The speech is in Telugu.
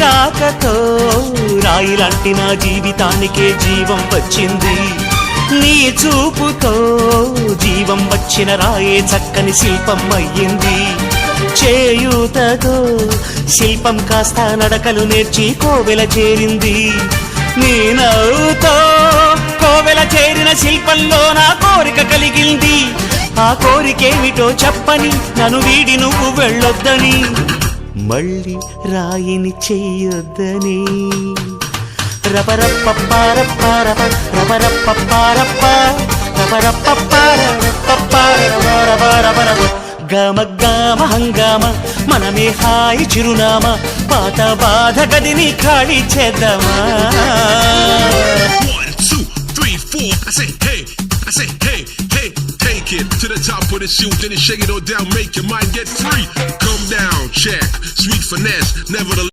రాకతో రాయిలాంటి నా జీవితానికే జీవం వచ్చింది. నీ చూపుతో జీవం వచ్చిన రాయే చక్కని శిల్పం అయ్యింది. చేయూతతో శిల్పం కాస్త నడకలు నేర్చి కోవెల చేరింది. నీ నవ్వుతో కోవెల చేరిన శిల్పంలో నా కోరిక కలిగింది. ఆ కోరికేమిటో చెప్పని నన్ను వీడి నువ్వు వెళ్ళొద్దని, మళ్ళీ రాయిని చెయ్యొద్దని. రపరప్పపారప్పారప రపరప్పపారప్ప రపరప్పపారపపారపరపరపరపరపర గమ గమ హంగామ మనమే హాయి చిరునామా. పాత బాధ గదిని ఖాళీ చేద్దామా. 1 2 3 4 I say hey, I say hey, hey, take it to the top of the shoe, then you shake it all down, make your mind get free. Come down, check, sweet finesse, nevertheless.